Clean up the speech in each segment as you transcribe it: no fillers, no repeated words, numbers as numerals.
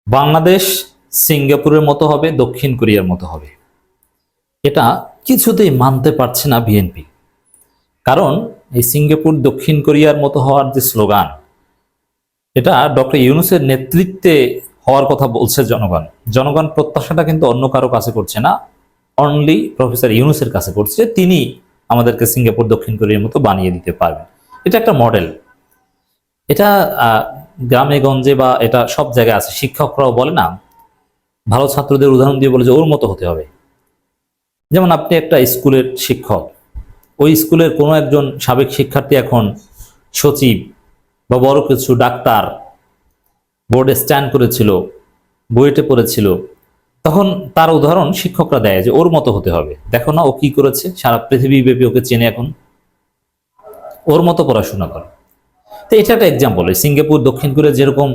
বাংলাদেশ সিঙ্গাপুরের মতো হবে, দক্ষিণ কোরিয়ার মতো হবে, এটা কিছুতেই মানতে পারছে না বিএনপি। কারণ এই সিঙ্গাপুর দক্ষিণ কোরিয়ার মতো হওয়ার যে স্লোগান, এটা ডক্টর ইউনূসের নেতৃত্বে হওয়ার কথা বলছে জনগণ। জনগণ প্রত্যাশাটা কিন্তু অন্য কারো কাছে করছে না, অনলি প্রফেসর ইউনূসের কাছে করছে। তিনি আমাদেরকে সিঙ্গাপুর দক্ষিণ কোরিয়ার মতো বানিয়ে দিতে পারবেন। এটা একটা মডেল। এটা গ্রামে গঞ্জে বা এটা সব জায়গায় আছে। শিক্ষকরাও বলে না, ভালো ছাত্রদের উদাহরণ দিয়ে বলে যে ওর মতো হতে হবে। যেমন আপনি একটা স্কুলের শিক্ষক, ওই স্কুলের কোনো একজন সাবেক শিক্ষার্থী এখন সচিব বা বড় কিছু ডাক্তার, বোর্ডে স্ট্যান্ড করেছিল, বুয়েটে পড়েছিল, তখন তার উদাহরণ শিক্ষকরা দেয় যে ওর মতো হতে হবে। দেখো না ও কি করেছে, সারা পৃথিবী ব্যাপী ওকে চেনে, এখন ওর মতো পড়াশোনা করে। তো এটা একটা এক্সাম্পল। সিঙ্গাপুর দক্ষিণ কোরিয়া যেরকম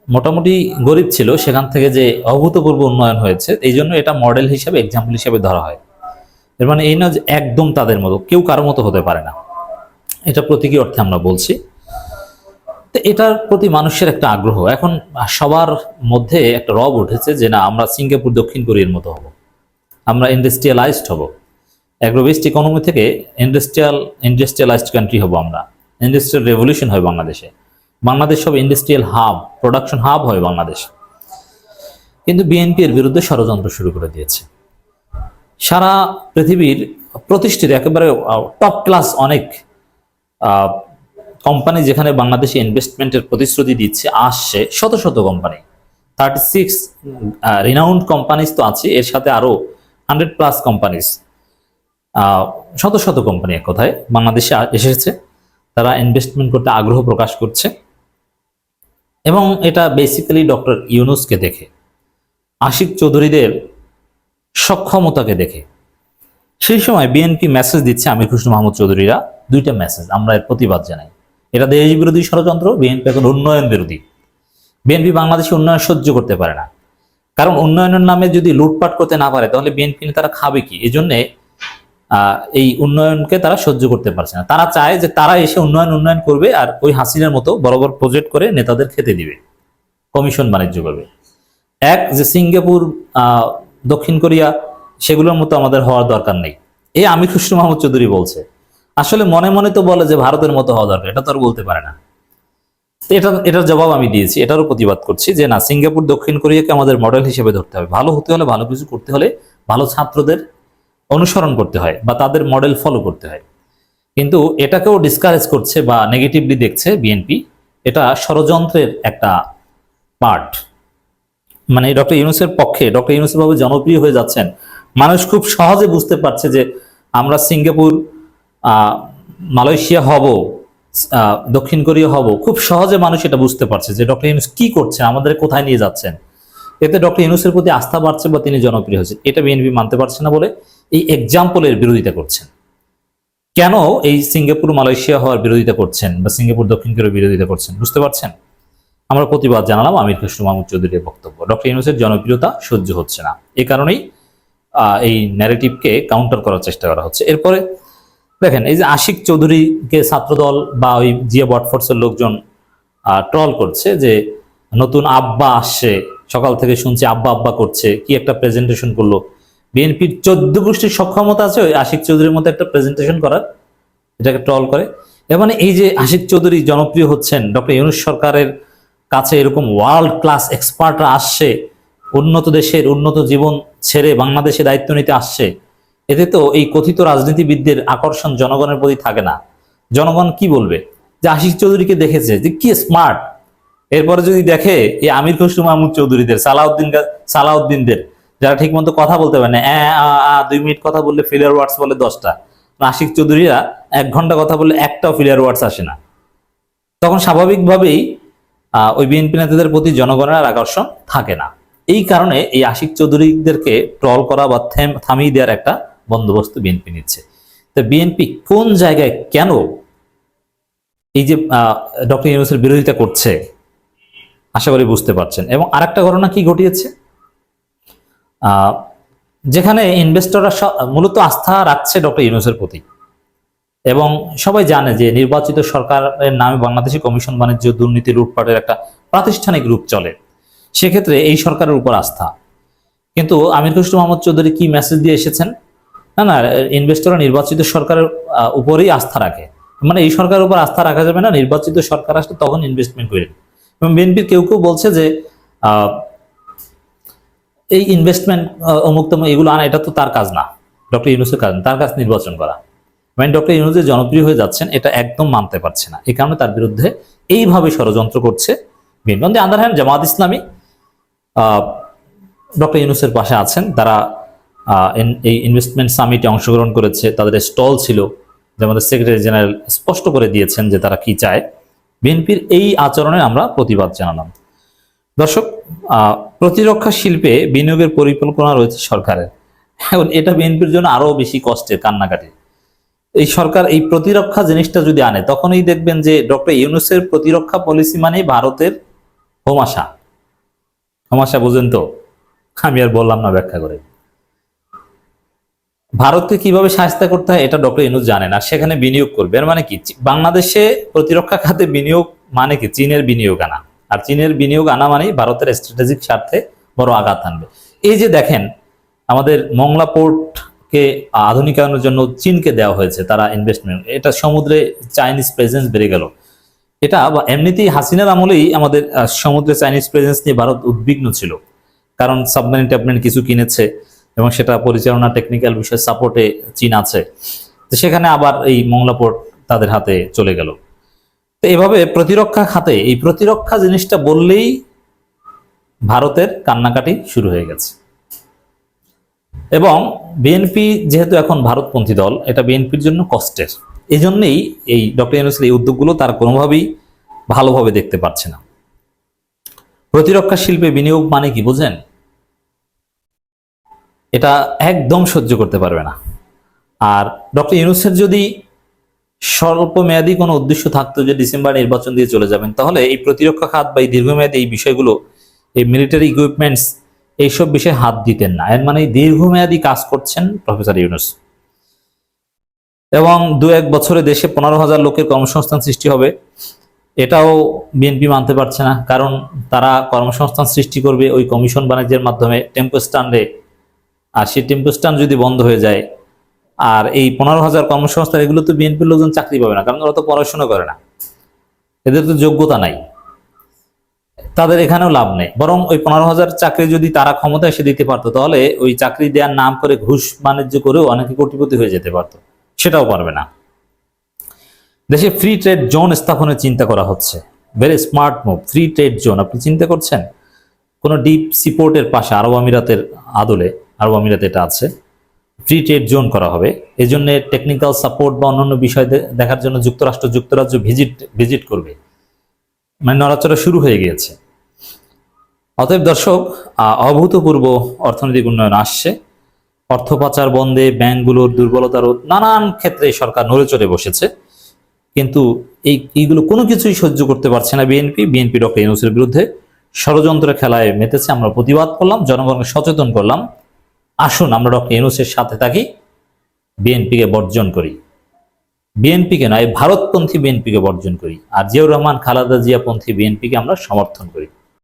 মোটামুটি গরিব ছিল, সেখান থেকে যে অভূতপূর্ব উন্নয়ন হয়েছে, এই জন্য এটা মডেল হিসাবে, এক্সাম্পল হিসাবে ধরা হয়। এর মানে এই না যে একদম তাদের মতো, কেউ কারো মতো হতে পারে না, এটা প্রতীকী অর্থে আমরা বলছি। তো এটার প্রতি মানুষের একটা আগ্রহ, এখন সবার মধ্যে একটা রব উঠেছে যে না, আমরা সিঙ্গাপুর দক্ষিণ কোরিয়ার মতো হব, আমরা ইন্ডাস্ট্রিয়ালাইজড হব, অ্যাগ্রোবেস্ট ইকোনমি থেকে ইন্ডাস্ট্রিয়ালাইজড কান্ট্রি হব আমরা। ইন্ডাস্ট্রিয়াল রেভলিউশন হয় বাংলাদেশে, বাংলাদেশ সব ইন্ডাস্ট্রিয়াল হাব, প্রোডাকশন হাব হয় বাংলাদেশ। কিন্তু বিএনপি এর বিরুদ্ধে ষড়যন্ত্র শুরু করে দিয়েছে। সারা পৃথিবীর প্রতিষ্ঠিত একেবারে টপ ক্লাস অনেক কোম্পানি যেখানে বাংলাদেশে ইনভেস্টমেন্টের প্রতিশ্রুতি দিচ্ছে, আসছে শত শত কোম্পানি, 36 রিনাউন্ড কোম্পানিজ তো আছে, এর সাথে আরো 100+ কোম্পানিজ, শত শত কোম্পানি এক কথায় বাংলাদেশে এসেছে। তারা ইনভেস্টমেন্ট করতে আগ্রহ প্রকাশ করছে, এবং এটা বেসিক্যালি ডক্টর ইউনূসকে দেখে, আশিক চৌধুরীদের সক্ষমতাকে দেখে। সেই সময় বিএনপি মেসেজ দিচ্ছে, আমির খসরু মাহমুদ চৌধুরীরা দুইটা মেসেজ, আমরা এর প্রতিবাদ জানাই। এটা দেশ বিরোধী ষড়যন্ত্র, বিএনপি এখন উন্নয়ন বিরোধী। বিএনপি বাংলাদেশে উন্নয়ন সহ্য করতে পারে না, কারণ উন্নয়নের নামে যদি লুটপাট করতে না পারে তাহলে বিএনপি তারা খাবে কি? এই জন্যে এই উন্নয়নকে তারা সহ্য করতে পারছে না। তারা চায় যে তারা এসে উন্নয়ন করবে, আর ওই হাসিনার মতো বড় বড় প্রজেক্ট করে নেতাদের খেতে দিবে, কমিশন বাণিজ্য করবে। এক যে সিঙ্গাপুর দক্ষিণ কোরিয়া সেগুলোর মতো আমাদের হওয়ার দরকার নেই, এই আমির খসরু মাহমুদ চৌধুরী বলছে। আসলে মনে মনে তো বলে যে ভারতের মতো হওয়া দরকার, এটা তো আর বলতে পারে না। এটার জবাব আমি দিয়েছি, এটারও প্রতিবাদ করছি যে না, সিঙ্গাপুর দক্ষিণ কোরিয়াকে আমাদের মডেল হিসেবে ধরতে হবে। ভালো হতে হলে, ভালো কিছু করতে হলে ভালো ছাত্রদের অনুসরণ করতে হয় বা তাদের মডেল ফলো করতে হয়। কিন্তু এটাকেও ডিসকারেজ করছে বা নেগেটিভলি দেখছে বিএনপি। এটা ষড়যন্ত্রের একটা পার্ট। মানে ডক্টর ইউনূসের পক্ষে, ডক্টর ইউনূস ভাবে জনপ্রিয় হয়ে যাচ্ছেন, মানুষ খুব সহজে বুঝতে পারছে যে আমরা সিঙ্গাপুর, মালয়েশিয়া হব, দক্ষিণ কোরিয়া হব। খুব সহজে মানুষ এটা বুঝতে পারছে যে ডক্টর ইউনূস কি করছেন, আমাদের কোথায় নিয়ে যাচ্ছেন। এতে ডক্টর ইউনূসের প্রতি আস্থা বাড়ছে বা তিনি জনপ্রিয় হয়েছেন। এটা বিএনপি মানতে পারছে না বলে এই এক্সাম্পলের বিরোধিতা করছেন। কেন এই সিঙ্গাপুর মালয়েশিয়া হওয়ার বিরোধিতা করছেন বা সিঙ্গাপুর দক্ষিণ কোরিয়ার বিরোধিতা করছেন বুঝতে পারছেন? আমরা প্রতিবাদ জানালাম আমির খসরু মাহমুদ চৌধুরীর বক্তব্য। ডক্টর ইউনূসের জনপ্রিয়তা সহ্য হচ্ছে না, এই কারণেই এই ন্যারেটিভকে কাউন্টার করার চেষ্টা করা হচ্ছে। এরপরে দেখেন, এই যে আশিক চৌধুরীকে ছাত্রদল বা ওই জিয়া বটফোর্সের লোকজন ট্রল করছে যে নতুন আব্বা আসছে, সকাল থেকে শুনছি আব্বা আব্বা করছে, কি একটা প্রেজেন্টেশন করলো। বিএনপির 14 গোষ্ঠীর সক্ষমতা আছে ওই আশিক চৌধুরীর মতো একটা প্রেজেন্টেশন করার, এটাকে ট্রল করে। এর মানে এই যে আশিক চৌধুরী জনপ্রিয় হচ্ছেন, ডক্টর ইউনূস সরকারের কাছে এরকম ওয়ার্ল্ড ক্লাস এক্সপার্টরা আসছে, উন্নত দেশের উন্নত জীবন ছেড়ে বাংলাদেশে দায়িত্ব নিতে আসছে, এতে তো এই কথিত রাজনীতিবিদদের আকর্ষণ জনগণের প্রতি থাকে না। জনগণ কি বলবে? যে আশিক চৌধুরীকে দেখেছে যে কি স্মার্ট, এরপরে যদি দেখে এই আমির খসরু মাহমুদ চৌধুরীদের, সালাউদ্দিনদের, যারা ঠিক মতো কথা বলতে পারে না, 2 মিনিট কথা বললে ফিলার ওয়ার্ডস বলে 10টা, আশিক চৌধুরীরা 1 ঘন্টা কথা বললে একটাও ফিলার ওয়ার্ডস আসে না, তখন স্বাভাবিকভাবেই ওই বিএনপি নেতাদের প্রতি জনগণের আর আকর্ষণ থাকে না। এই কারণে এই আশিক চৌধুরীদেরকে ট্রল করা বা থামিয়ে দেওয়ার একটা বন্দোবস্ত বিএনপি নিচ্ছে। তো বিএনপি কোন জায়গায় কেন এই যে ডক্টর ইউনূসের বিরোধিতা করছে আশা করি বুঝতে পারছেন। এবং আরেকটা ঘটনা কি ঘটিয়েছে, যেখানে ইনভেস্টররা মূলত আস্থা রাখছে ডক্টর ইউনূসের প্রতি, এবং সবাই জানে যে নির্বাচিত সরকারের নামে বাংলাদেশে কমিশন বাণিজ্য, দুর্নীতি, লুটপাটের একটা প্রাতিষ্ঠানিক রূপ চলে। সেক্ষেত্রে এই সরকারের উপর আস্থা। কিন্তু আমির খসরু মাহমুদ চৌধুরী কি মেসেজ দিয়ে এসেছেন? না না, ইনভেস্টররা নির্বাচিত সরকারের উপরেই আস্থা রাখে, মানে এই সরকারের উপর আস্থা রাখা যাবে না, নির্বাচিত সরকার আসলে তখন ইনভেস্টমেন্ট করেন। এবং বিএনপির কেউ কেউ বলছে যে এই ইনভেস্টমেন্ট অমুক তমুক এগুলো আনা, এটা তো তার কাজ না, ডক্টর ইউনূসের কাজ না, তার কাজ নির্বাচন করা। মানে ডক্টর ইউনূস যে জনপ্রিয় হয়ে যাচ্ছেন এটা একদম মানতে পারছে না, এই কারণে তার বিরুদ্ধে এইভাবে ষড়যন্ত্র করছে BNP. On the other hand Jamaat Islami doctor ইউনূসের পাশে আছেন, তারা এই ইনভেস্টমেন্ট সামিটে অংশগ্রহণ করেছে, তাদের স্টল ছিল, যে আমাদের সেক্রেটারি জেনারেল স্পষ্ট করে দিয়েছেন যে তারা কি চায়। বিএনপির এই আচরণে আমরা প্রতিবাদ জানালাম। দর্শক, প্রতিরক্ষা শিল্পে বিনিয়োগের পরিকল্পনা রয়েছে সরকারের। এখন এটা বিএনপির জন্য আরো বেশি কষ্টের, কান্নাকাটি। এই সরকার এই প্রতিরক্ষা জিনিসটা যদি আনে, তখনই দেখবেন যে ডক্টর ইউনূসের প্রতিরক্ষা পলিসি মানে ভারতের হোমাশা। হোমাশা বুঝেন তো? আমি আর বললাম না ব্যাখ্যা করে। ভারতকে কিভাবে সাহায্য করতে হয় এটা ডক্টর ইউনূস জানেন, আর সেখানে বিনিয়োগ করবে। এর মানে কি? বাংলাদেশে প্রতিরক্ষা খাতে বিনিয়োগ মানে কি? চীনের বিনিয়োগ আনা। আর চীনের বিনিয়োগ আনা মানেই ভারতের স্ট্র্যাটেজিক স্বার্থে বড় আঘাত আনবে। এই যে দেখেন, আমাদের মংলা পোর্টকে আধুনিকায়নের জন্য চীনকে দেওয়া হয়েছে তারা ইনভেস্টমেন্ট, এটা সমুদ্রে চাইনিজ প্রেজেন্স বেড়ে গেল। এটা এমনিতেই হাসিনার আমলেই আমাদের সমুদ্রে চাইনিজ প্রেজেন্স নিয়ে ভারত উদ্বিগ্ন ছিল, কারণ সাবমেরিন ট্যাবমেরিন কিছু কিনেছে এবং সেটা পরিচালনা টেকনিক্যাল বিষয় সাপোর্টে চীন আছে। তো সেখানে আবার এই মংলা পোর্ট তাদের হাতে চলে গেল। তো এভাবে প্রতিরক্ষা খাতে এই প্রতিরক্ষা জিনিসটা বললেই ভারতের কান্নাকাটি শুরু হয়ে গেছে। এবং বিএনপি যেহেতু এখন ভারতপন্থী দল, এটা বিএনপির জন্য কষ্টের। এই জন্যই এই ডক্টর ইউনূসের এই উদ্যোগগুলো তারা কোনোভাবেই ভালোভাবে দেখতে পাচ্ছে না। প্রতিরক্ষা শিল্পে বিনিয়োগ মানে কি বোঝেন? এটা একদম সহ্য করতে পারবে না। আর ডক্টর ইউনূসের যদি স্বল্প মেয়াদী কোনো উদ্দেশ্য থাকতো যে ডিসেম্বর নির্বাচন দিয়ে চলে যাবেন, তাহলে এই প্রতিরক্ষা খাত বা এই দীর্ঘমেয়াদী এই বিষয়গুলো, এই মিলিটারি ইকুইপমেন্টস, এইসব বিষয়ে হাত দিতেন না। এর মানে দীর্ঘমেয়াদী কাজ করছেন প্রফেসর ইউনূস। এবং 2-1 বছরে দেশে 15,000 লোকের কর্মসংস্থান সৃষ্টি হবে, এটাও বিএনপি মানতে পারছে না। কারণ তারা কর্মসংস্থান সৃষ্টি করবে ওই কমিশন বাণিজ্যের মাধ্যমে টেম্পো স্ট্যান্ডে, আর সেই টেম্পো স্ট্যান্ড যদি বন্ধ হয়ে যায়, আর এই 15,000 কর্মসংস্থান, এগুলো তো বিএনপির লোকজন চাকরি পাবে না, কারণ ওরা তো পড়াশোনা করে না, এদের তো যোগ্যতা নাই, তাদের এখানেও লাভ নেই। বরং ওই 15,000 চাকরি যদি তারা ক্ষমতা এসে দিতে পারতো, তাহলে ওই চাকরি দেওয়ার নাম করে ঘুষ বাণিজ্য করেও অনেকে কোটিপতি হয়ে যেতে পারতো, সেটাও পারবে না। দেশে ফ্রি ট্রেড জোন স্থাপনের চিন্তা করা হচ্ছে, very smart move. Free trade zone আপনি চিন্তা করছেন? কোনো ডিপ সিপোর্টের পাশে আরব আমিরাতের আদলে, আরব আমিরাতে এটা আছে, ফ্রি ট্রেড জোন করা হবে। এই জন্য টেকনিক্যাল সাপোর্ট বা অন্যান্য বিষয় দেখার জন্য যুক্তরাজ্য ভিজিট করবে, মানে নড়াচড়া শুরু হয়ে গিয়েছে। অতএব দর্শক, অভূতপূর্ব অর্থনৈতিক উন্নয়ন আসছে। অর্থ পাচার বন্ধে, ব্যাংকগুলোর দুর্বলতা রোধ, নানান ক্ষেত্রে সরকার নড়ে চড়ে বসেছে। কিন্তু এইগুলো কোনো কিছুই সহ্য করতে পারছে না বিএনপি ডক্টর ইউনূসের বিরুদ্ধে ষড়যন্ত্রের খেলায় মেতেছে। আমরা প্রতিবাদ করলাম, জনগণকে সচেতন করলাম। আসুন আমরা ডক্টর ইউনূসের সাথে থাকি, বিএনপিকে বর্জন করি, বিএনপিকে নয় ভারতপন্থী বিএনপিকে বর্জন করি, আর জিয়াউর রহমান খালেদা জিয়া পন্থী বিএনপিকে আমরা সমর্থন করি।